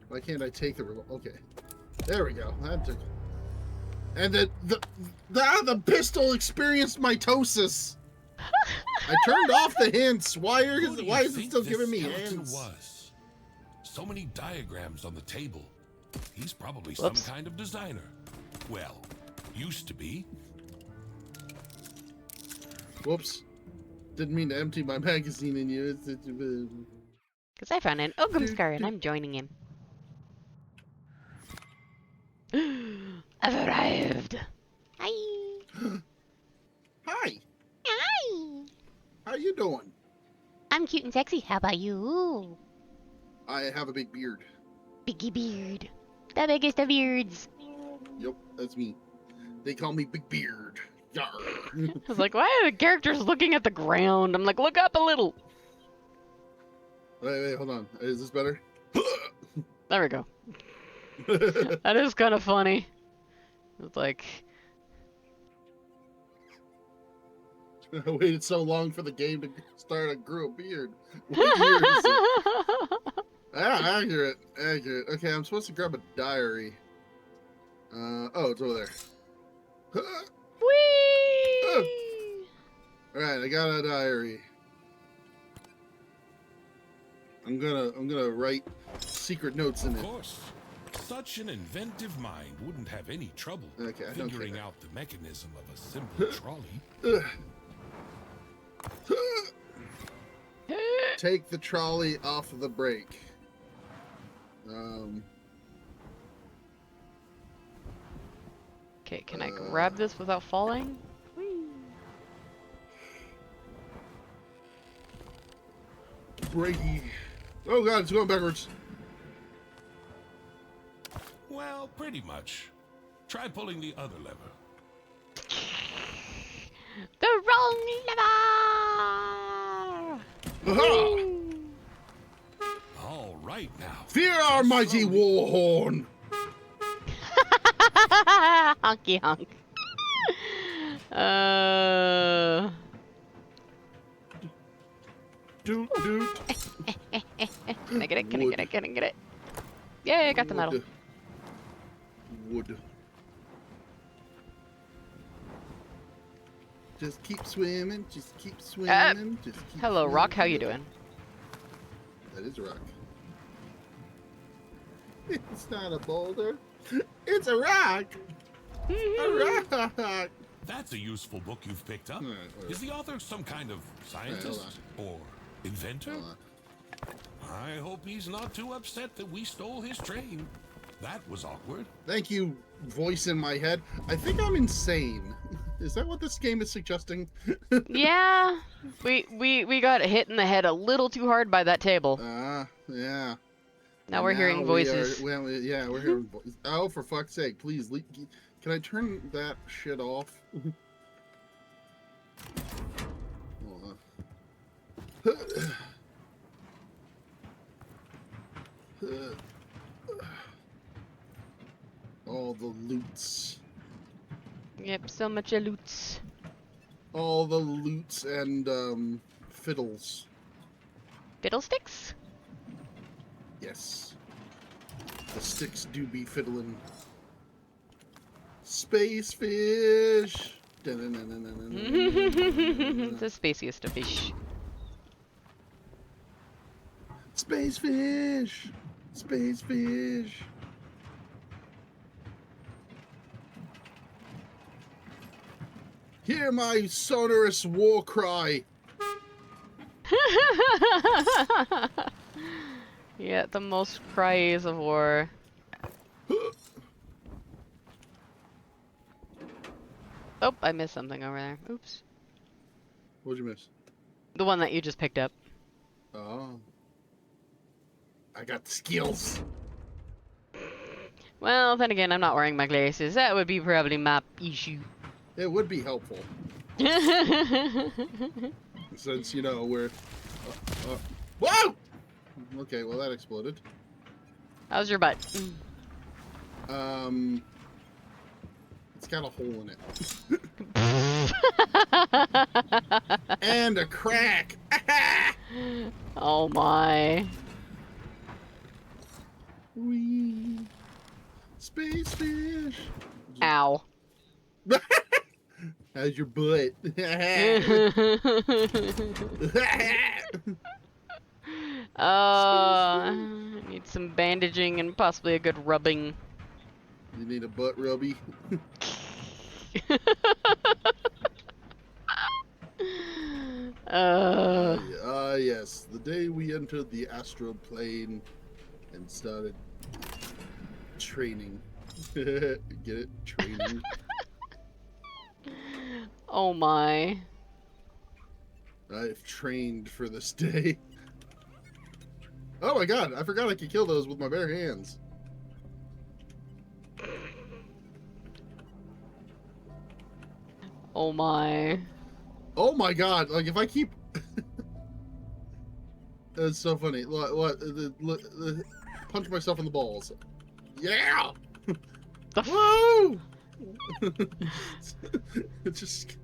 Why can't I take the remote? Okay. There we go. That took... And the pistol experienced mitosis. I turned off the hints. Why is it still giving me hints? Was? So many diagrams on the table. He's probably some kind of designer. Well, used to be. Whoops. Didn't mean to empty my magazine in you. Because I found an Ogrimskar and I'm joining him. I've arrived. Hi. Hi. Hi. How you doing? I'm cute and sexy. How about you? I have a big beard. Biggie beard. The biggest of beards. Yep, that's me. They call me Big Beard. Yar. I was like, why are the characters looking at the ground? I'm like, look up a little. Wait, hold on. Is this better? There we go. That is kind of funny. It's like... I waited so long for the game to start. I grew a beard. What year is it? Ah, accurate. Okay, I'm supposed to grab a diary. Oh, it's over there. Whee! Alright, I got a diary. I'm gonna write secret notes in it. Of course. Such an inventive mind wouldn't have any trouble figuring out the mechanism of a simple trolley. Take the trolley off the brake. Okay, can I grab this without falling? Whee. Brakey. Oh god, it's going backwards. Well, pretty much. Try pulling the other lever. The wrong lever! Aha! All right now. Fear our mighty war horn! Honky honk. Doot doot. Can I get it? Can I get it? Can I get it? Yay, I got the medal. Wood. Just keep swimming, just keep swimming, just keep Hello, swimming. Rock, how you doing? That is a rock. It's not a boulder. It's a rock! A rock! That's a useful book you've picked up. Right, Is the author some kind of scientist or inventor? I hope he's not too upset that we stole his train. That was awkward. Thank you, voice in my head. I think I'm insane. Is that what this game is suggesting? Yeah, we got hit in the head a little too hard by that table. Yeah. Now we're hearing voices. We're hearing voices. Oh, for fuck's sake, please, can I turn that shit off? All the loots. Yep, so much loots. All the loots and fiddles. Fiddlesticks? Yes. The sticks do be fiddling. Space fish. The spaciest of fish. Space fish. Space fish. Hear my sonorous war cry. Yeah, the most cries of war. Oh, I missed something over there. Oops. What'd you miss? The one that you just picked up. Oh. I got the skills. Well, then again, I'm not wearing my glasses. That would be probably my issue. It would be helpful. Since, you know, we're... Whoa! Okay, well, that exploded. How's your butt? It's got a hole in it. And a crack! Oh my. Wee. Space fish. Ow. How's your butt? Need some bandaging and possibly a good rubbing. You need a butt rubby. Yes. The day we entered the astral plane and started training. Get it? Training. Oh my. I've trained for this day. Oh my god, I forgot I could kill those with my bare hands. Oh my. Oh my god, like if I keep... That's so funny. What? Punch myself in the balls. Yeah! Woo! Just...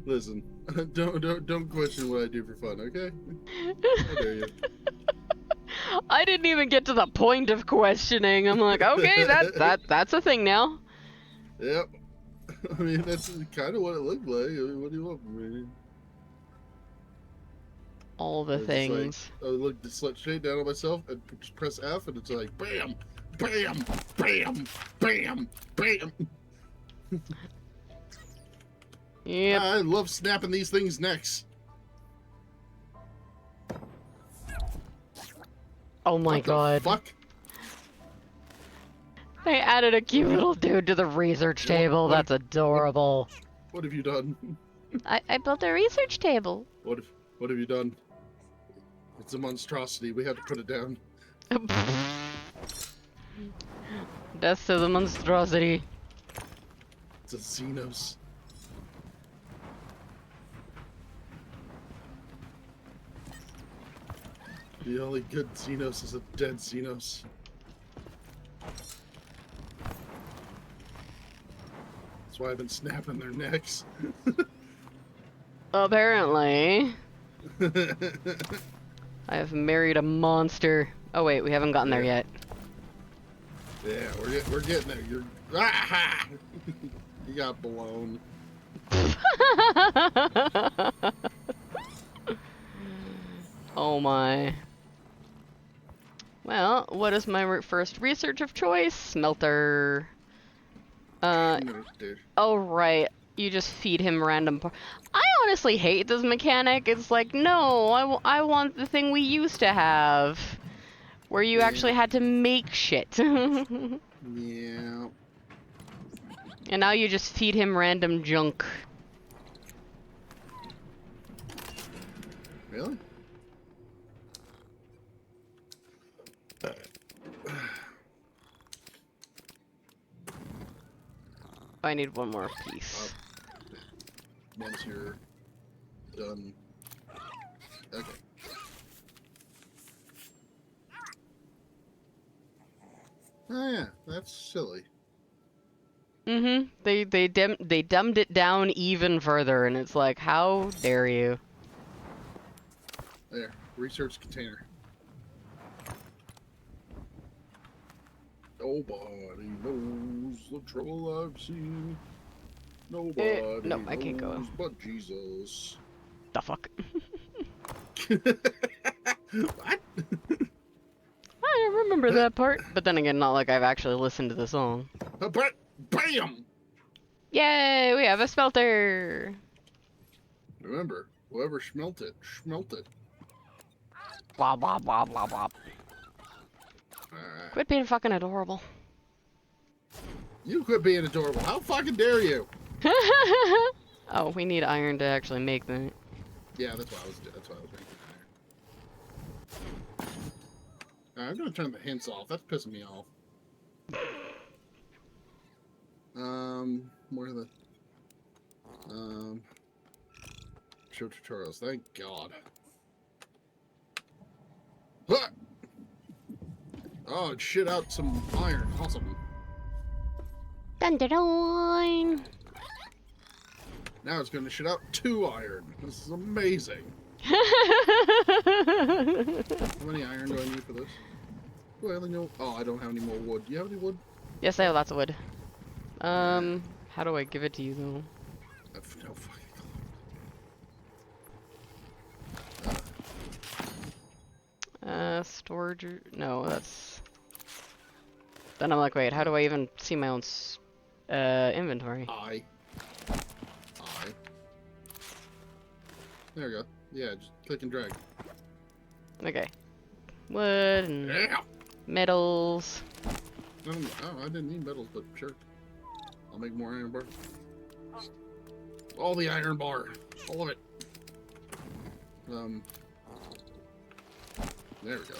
Listen, don't question what I do for fun, okay? How dare you? I didn't even get to the point of questioning. I'm like, okay, that's a thing now. Yep. I mean, that's kind of what it looked like. I mean, what do you want from me? All the things. Like, I look straight down on myself and just press F, and it's like, bam, bam, bam, bam, bam. Yep. I love snapping these things' necks. Oh my What god. the fuck? They added a cute little dude to the research table. That's adorable. What have you done? I built a research table. What have you done? It's a monstrosity. We have to put it down. Death to the monstrosity. It's a Xenos. The only good Xenos is a dead Xenos. That's why I've been snapping their necks. Apparently. I have married a monster. Oh wait, we haven't gotten there yet. Yeah, we're getting there. You're ah! You got blown. Oh my. Well, what is my first research of choice? Smelter. Oh right, you just feed him random I honestly hate this mechanic. It's like, no, I want the thing we used to have. Where you actually had to make shit. Yeah. And now you just feed him random junk. Really? I need one more piece. Once you're done. Okay. Oh yeah, that's silly. Mm-hmm. They dumbed it down even further, and it's like, how dare you? There, research container. Nobody knows the trouble I've seen. Nobody no, I can't go. knows but Jesus. The fuck? What? I don't remember that part. But then again, not like I've actually listened to the song. Bam! Yay! We have a smelter! Remember, whoever smelt it. Blah blah blah blah blah. Alright. Quit being fucking adorable. You quit being adorable. How fucking dare you? Oh, we need iron to actually make that. Yeah, that's what I was making iron. I'm gonna turn the hints off. That's pissing me off. Where are the show tutorials? Thank God. Huh! Oh, it shit out some iron. Awesome. Dun dun dun. Now it's gonna shit out 2 iron. This is amazing. How many iron do I need for this? Well, no. Oh, I don't have any more wood. Do you have any wood? Yes, I have lots of wood. How do I give it to you though? I have no fucking clue. Storage. No, that's. Then I'm like, wait, how do I even see my own inventory? I. There we go. Yeah, just click and drag. Okay. Wood and Yeah. metals. Oh, I didn't need metals, but sure. I'll make more iron bar. All the iron bar. All of it. There we go.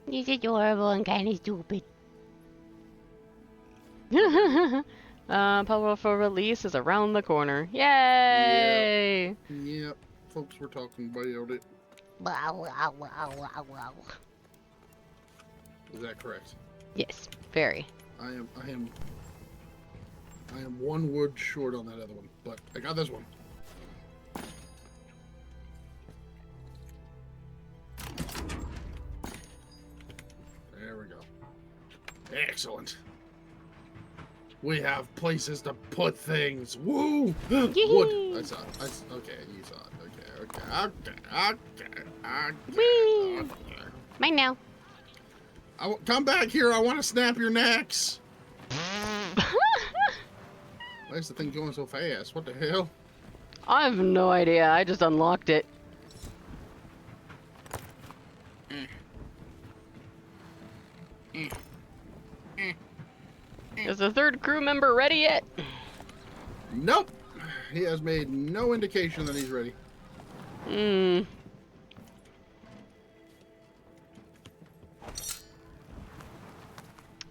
He's adorable and kind of stupid. Powerful release is around the corner. Yay! Yep. Folks were talking about it. Is that correct? Yes, very. I am one wood short on that other one, but I got this one. There we go. Excellent. We have places to put things. Woo! Wood. I saw it. Okay, you saw it. Okay. Whee! Mine now. Come back here. I want to snap your necks. Why is the thing going so fast? What the hell? I have no idea. I just unlocked it. Is the third crew member ready yet? Nope. He has made no indication that he's ready. Hmm.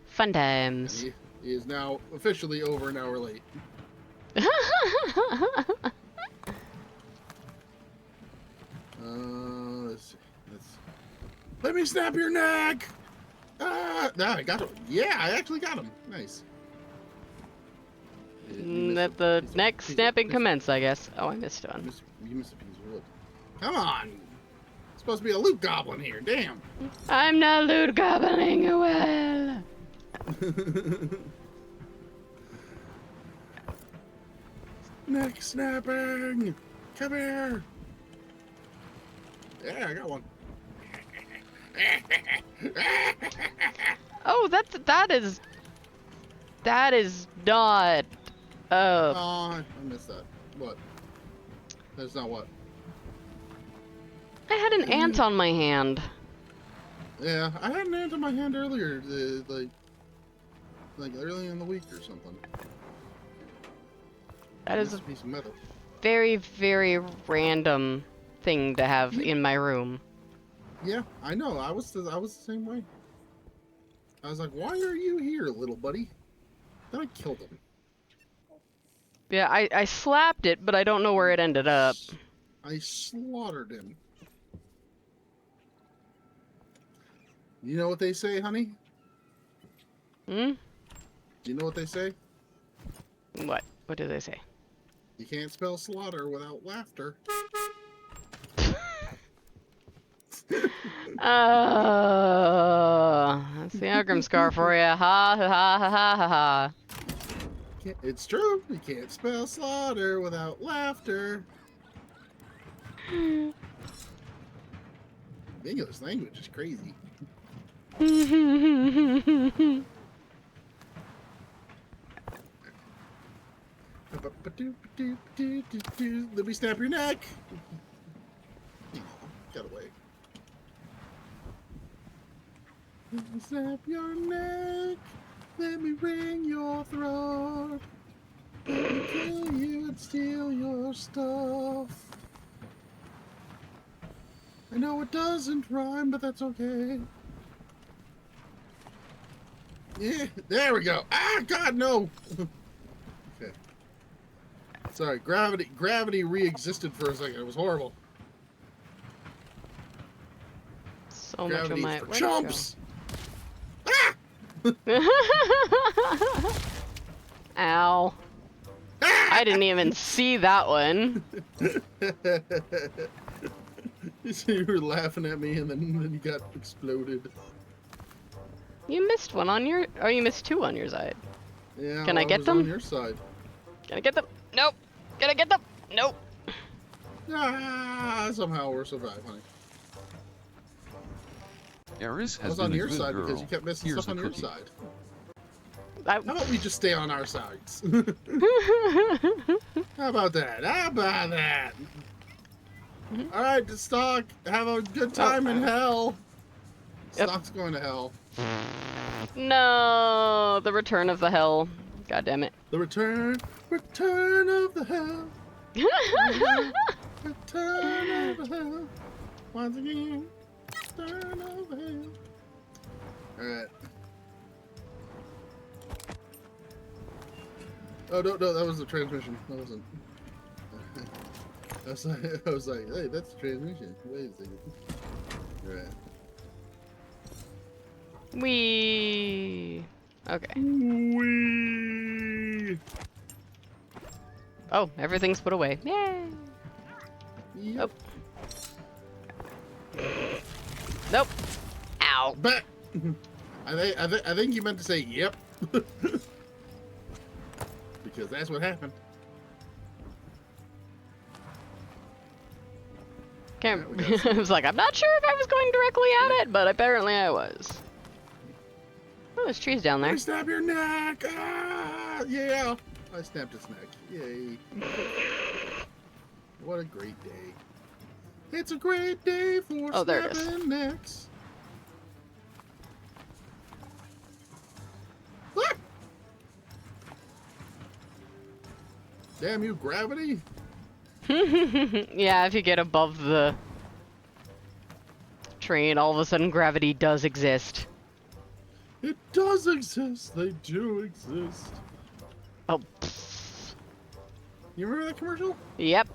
Fun times. He is now officially over an hour late. Let's see. Let me snap your neck! I got him. Yeah, I actually got him. Nice. Let the next snapping commence, I guess. Oh, I missed one. You missed a piece of wood. Come on! It's supposed to be a loot goblin here. Damn. I'm not loot gobbling well. Neck snapping! Come here! Yeah, I got one. Oh, that is not. Oh, I missed that. What? That's not what. I had an ant on my hand. Yeah, I had an ant on my hand earlier, like early in the week or something. That is a a piece of metal. very, very random thing to have in my room. Yeah, I know. I was the same way. I was like, "Why are you here, little buddy?" Then I killed him. Yeah, I slapped it, but I don't know where it ended up. I slaughtered him. You know what they say, honey? Hmm? Do you know what they say? What? What do they say? You can't spell slaughter without laughter. That's the Ogrimskar for you. Ha ha ha ha ha ha. It's true. You can't spell slaughter without laughter. The English language is crazy. Let me snap your neck. Got away. Let me snap your neck. Let me wring your throat. Let me kill you and steal your stuff. I know it doesn't rhyme, but that's okay. Yeah, there we go. Ah, God, no. Okay. Sorry, gravity re-existed for a second. It was horrible. So Gravity much for of my chumps. Ow. I didn't even see that one. You were laughing at me and then you got exploded. You missed one on your... Oh, you missed two on your side. Yeah. Can I get was them? On your side. Can I get them? Nope. Can I get them? Nope. Ah, somehow we're surviving, honey. Eris I has was been on a your good side girl. because you kept missing Here's stuff the on your cookie. side. How about we just stay on our sides? How about that? How about that? All right, Stock, have a good time in hell. Yep. Stock's going to hell. No, the return of the hell. God damn it. The return of the hell. Return of the hell. Once again, return of the hell. All right. Oh no, that was the transmission. That wasn't. I was like, hey, that's the transmission. Wait a second. All right. Wee. Okay. Wee. Oh, everything's put away. Yay. Yep. Nope. Ow. But I think you meant to say yep. Because that's what happened. Can't. Yeah, we got I was like, I'm not sure if I was going directly at it, but apparently I was. Oh, there's trees down there. I snap your neck! Ah, yeah! I snapped his neck. Yay. What a great day. It's a great day for Oh, there it is. snapping necks. Ah! Damn you, gravity! Yeah, if you get above the train, all of a sudden gravity does exist. It does exist. They do exist. Oh. You remember that commercial? Yep.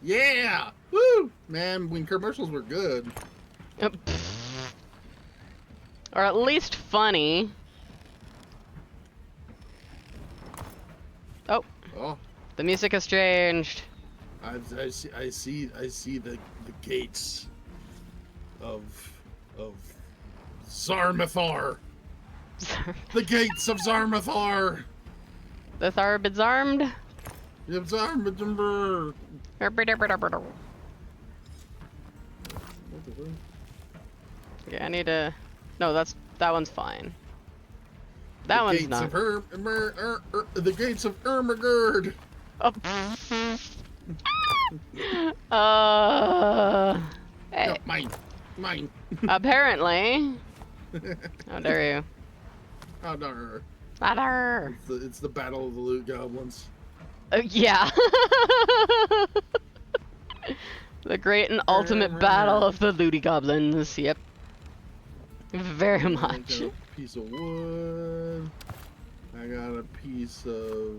Yeah! Woo! Man, when commercials were good. Or at least funny. Oh, Oh, the music has changed. I see the gates of Zarmathar. The gates of Zarmathar. The Tharbid's armed. Yep, Zarmathar. Okay, I need to... No, that one's fine. That one's not. The gates of Ermagerd. Oh. Hey. No, mine. Apparently. How dare you? Oh no. How dare. It's the battle of the loot goblins. Yeah. The great and ultimate battle of the Looty Goblins. Yep. Very much. I got a piece of wood. I got a piece of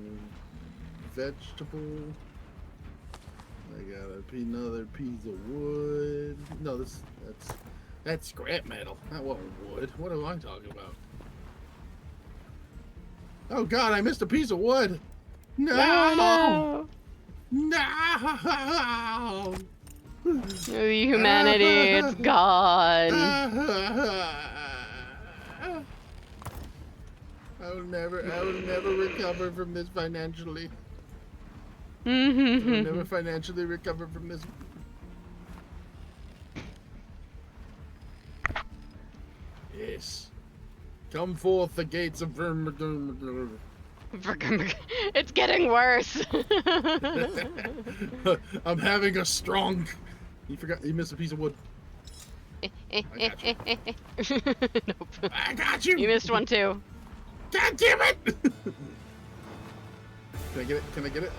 vegetable. I got another piece of wood. No, that's scrap metal. That wasn't wood. What am I talking about? Oh God, I missed a piece of wood. No! No! The humanity, it's gone. I will never recover from this financially. I will never financially recover from this. Yes. Come forth the gates of Vermigerd. It's getting worse. I'm having a strong. You missed a piece of wood. I got you. Nope. I got you. You missed one too. God damn it! Can I get it? Can I get it?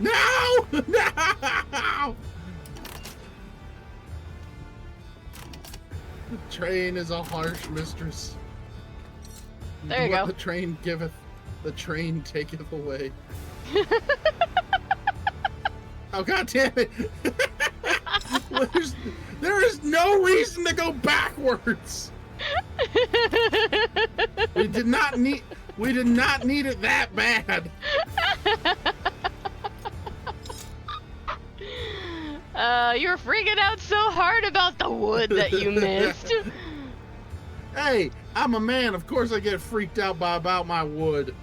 No! No! The train is a harsh mistress. There you What go. the train giveth, the train taketh away. Oh God damn it! There is no reason to go backwards. We did not need it that bad. You were freaking out so hard about the wood that you missed. Hey, I'm a man. Of course I get freaked out about my wood.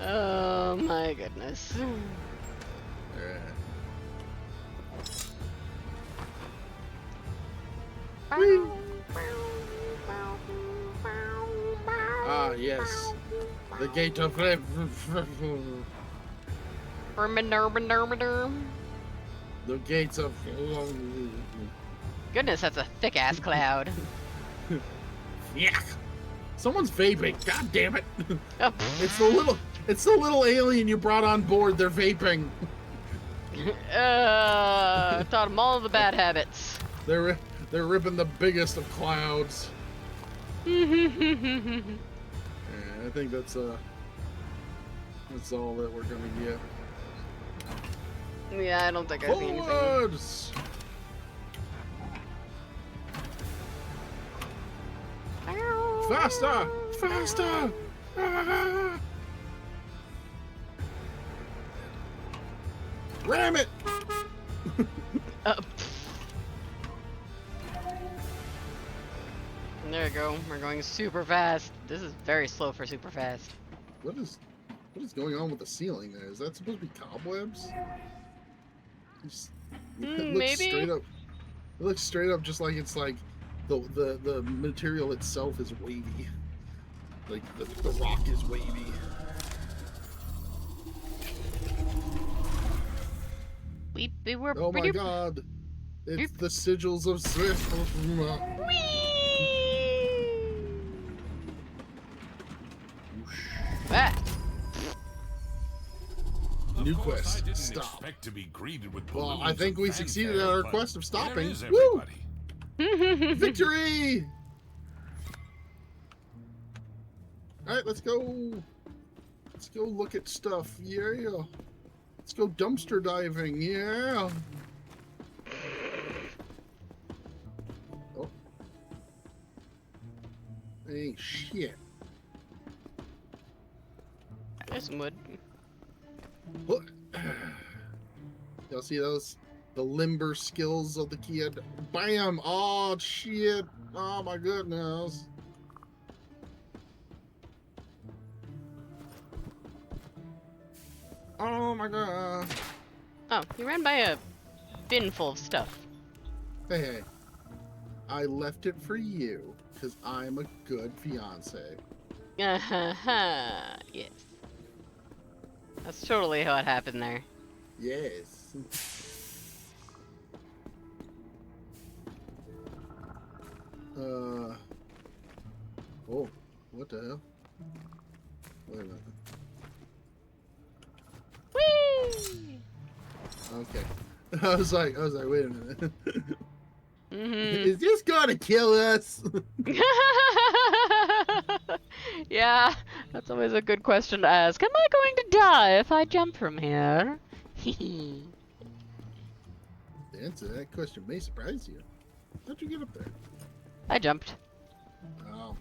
Oh my goodness. Ah, yes. The gate of... The gates of... Goodness, that's a thick-ass cloud. Yeah. Someone's vaping. God damn it. Oh. It's the little alien you brought on board. They're vaping. Taught them all the bad habits. They're ripping the biggest of clouds. Yeah, I think that's all that we're gonna get. Yeah, I don't think I see anything. Forwards! Faster! Faster! Ah! Ram it! There we go. We're going super fast. This is very slow for super fast. What is going on with the ceiling there? Is that supposed to be cobwebs? It looks Maybe. straight up. It looks straight up just like it's like the material itself is wavy. Like the rock is wavy. We were Oh my pretty... god! It's the sigils of Swift. Ah. New Of course, quest. I didn't Stop. expect to be greeted with Well, balloons I think and we succeeded at fanfare, our but quest of where stopping. is Woo! everybody? Victory! Alright, let's go. Let's go look at stuff. Yeah. Let's go dumpster diving. Yeah. Oh. Hey, shit. There's some wood. Look. Y'all see those? The limber skills of the kid. Bam! Oh, shit. Oh, my goodness. Oh, my God. Oh, you ran by a bin full of stuff. Hey, hey. I left it for you, because I'm a good fiance. Yes. That's totally how it happened there. Yes. Oh, what the hell? Wait a minute. Whee! Okay. I was like, wait a minute. Mm-hmm. Is this gonna kill us? Yeah, that's always a good question to ask. Am I going to die if I jump from here? The answer to that question may surprise you. How'd you get up there? I jumped. Oh.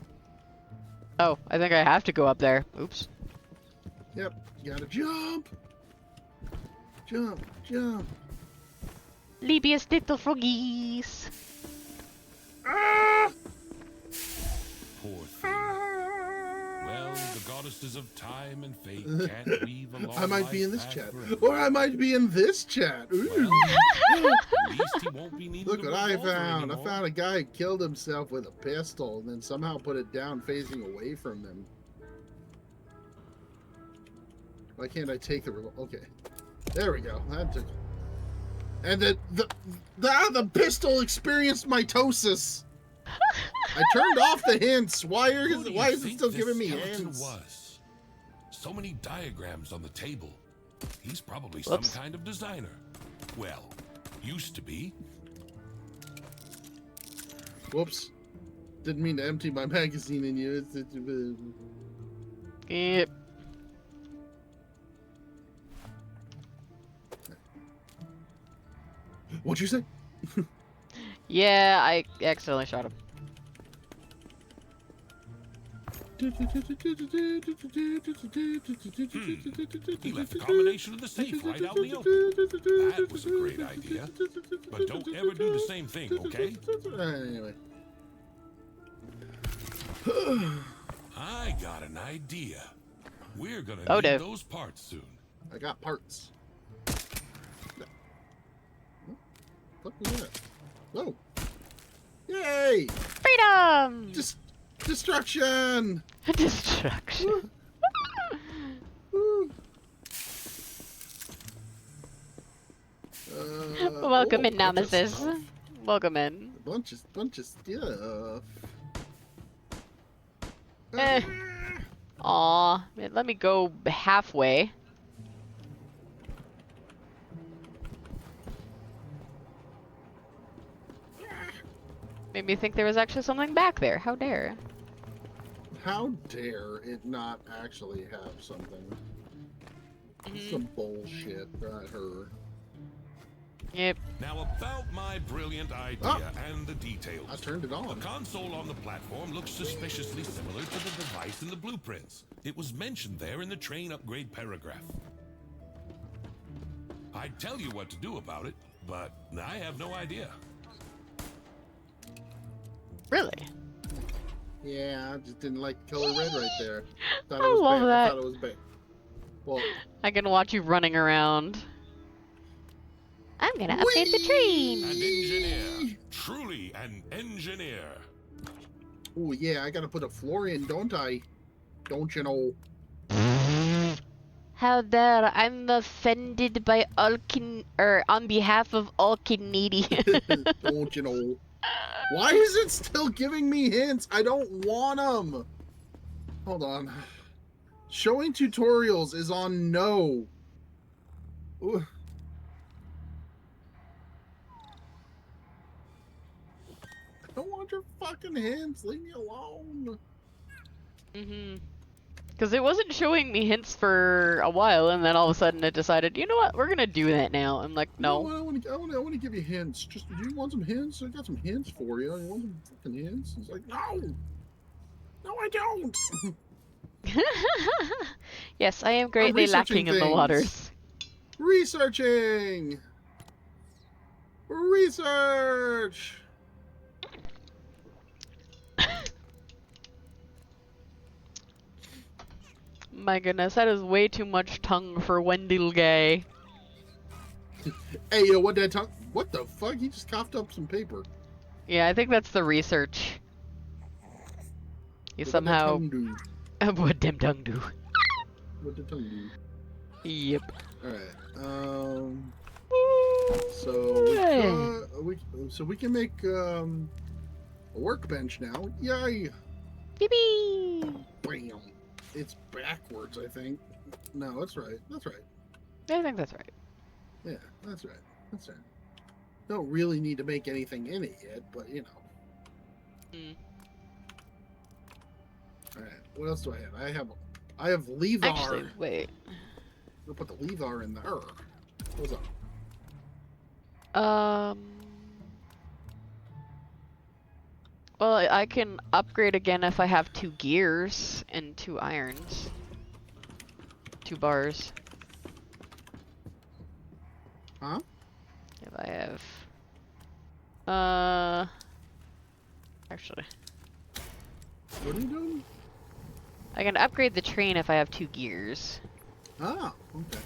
Oh, I think I have to go up there. Oops. Yep. Gotta jump. Jump. Jump. Liebiest little froggies. Ah! Poor thing. Well, the goddesses of time and fate can't weave a long I might be life in this path chat. forever. Or I might be in this chat. Ooh. Well, at least he won't be needing Look the what I revolver found. anymore. I found a guy who killed himself with a pistol and then somehow put it down facing away from him. Why can't I take the revolver? Okay. There we go. That took... And the pistol experienced mitosis. I turned off the hints. Why Who do you is it think still this giving me skeleton hints? was? So many diagrams on the table. He's probably Whoops. some kind of designer. Well, used to be. Whoops. Didn't mean to empty my magazine in you. Yep. What'd you say? Yeah, I accidentally shot him. He left a combination of the safe right out in the open. That was a great idea. But don't ever do the same thing, okay? Anyway. I got an idea. We're gonna Oh, need no. those parts soon. I got parts. What was that? Whoa. Yay! Freedom! Destruction! Destruction. Woo. Welcome in, bunch of Nemesis. stuff. Welcome in. Bunch of stuff. Eh. Aw, let me go halfway. Made me think there was actually something back there. How dare. How dare it not actually have something? Some bullshit, not her. Yep. Now about my brilliant idea and the details. I turned it The on. console on the platform looks suspiciously similar to the device in the blueprints. It was mentioned there in the train upgrade paragraph. I'd tell you what to do about it, but I have no idea. Really? Yeah, I just didn't like the color red right there. Thought I it was love bad. that. I thought it was bad. Well, I can watch you running around. I'm gonna update the train. An engineer. Truly an engineer. oh yeah, I gotta put a floor in, don't I? Don't you know? How dare, I'm offended by all on behalf of all Canadians. Don't you know? Why is it still giving me hints? I don't want them. Hold on. Showing tutorials is on no. Ooh. I don't want your fucking hints. Leave me alone. Because it wasn't showing me hints for a while, and then all of a sudden it decided, you know what, we're gonna do that now. I'm like, no. I want to give you hints. Just, do you want some hints? I got some hints for you. You want some fucking hints? It's like, no. No, I don't. Yes, I am greatly lacking in the things. waters. Researching. Research. My goodness, that is way too much tongue for Wendell Gay. Hey, yo, what that tongue? What the fuck? He just coughed up some paper. Yeah, I think that's the research. You What somehow... that tongue do? What them tongue do? What the tongue do? Yep. Alright, so we can make a workbench now. Yay! Yippee! Bam! It's backwards, I think. No, that's right. That's right. I think that's right. Yeah, that's right. That's right. Don't really need to make anything in it yet, but you know. Alright, what else do I have? I have lever. Actually, wait. We'll put the lever in there. What's up? Well, I can upgrade again if I have 2 gears and 2 irons. 2 bars. Huh? If I have... Actually. What are you doing? I can upgrade the train if I have 2 gears. Ah, okay.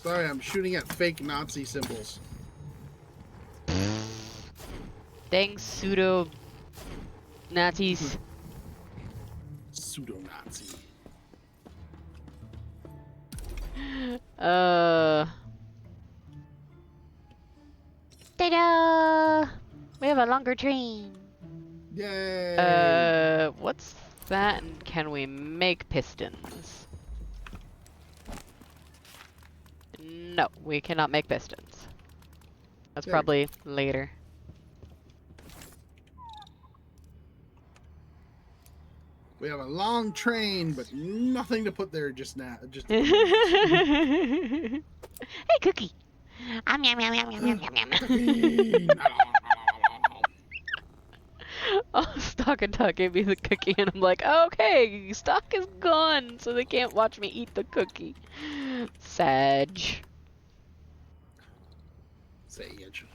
Sorry, I'm shooting at fake Nazi symbols. Dang pseudo Nazis. Pseudo-Nazi. Ta-da! We have a longer train. Yay! What's that? And can we make pistons? No, we cannot make pistons. That's There. probably later. We have a long train, but nothing to put there just now. Just Hey, Cookie! Oh, Stock and Tuck gave me the cookie, and I'm like, okay, Stock is gone, so they can't watch me eat the cookie. Sag. Sage.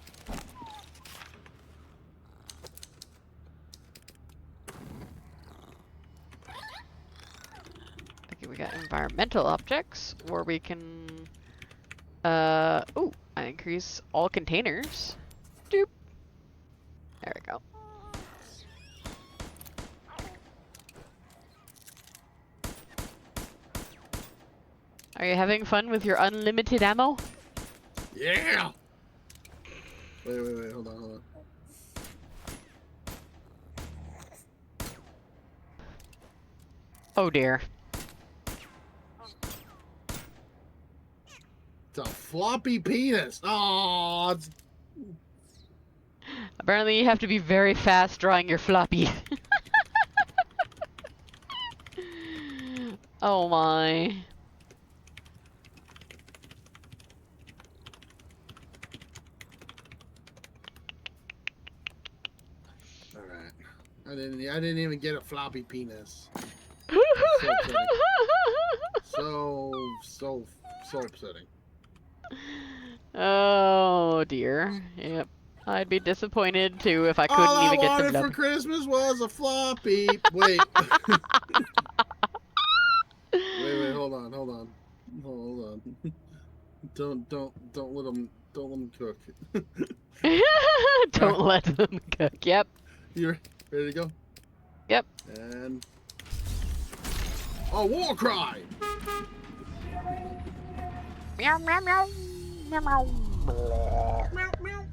Okay, we got environmental objects, or we can, ooh, I increase all containers. Doop. There we go. Are you having fun with your unlimited ammo? Yeah! Wait, hold on. Oh dear. It's a floppy penis. Oh, it's... Apparently you have to be very fast drawing your floppy. Oh my. Alright. I didn't even get a floppy penis. So upsetting. Oh dear. Yep. I'd be disappointed too if I couldn't All even I get wanted the for Christmas was a floppy. Wait. Wait, hold on. Don't let them cook. Don't let them cook. Yep. You ready to go? Yep. And war cry. Meow meow meow. Meow meow. Meow meow.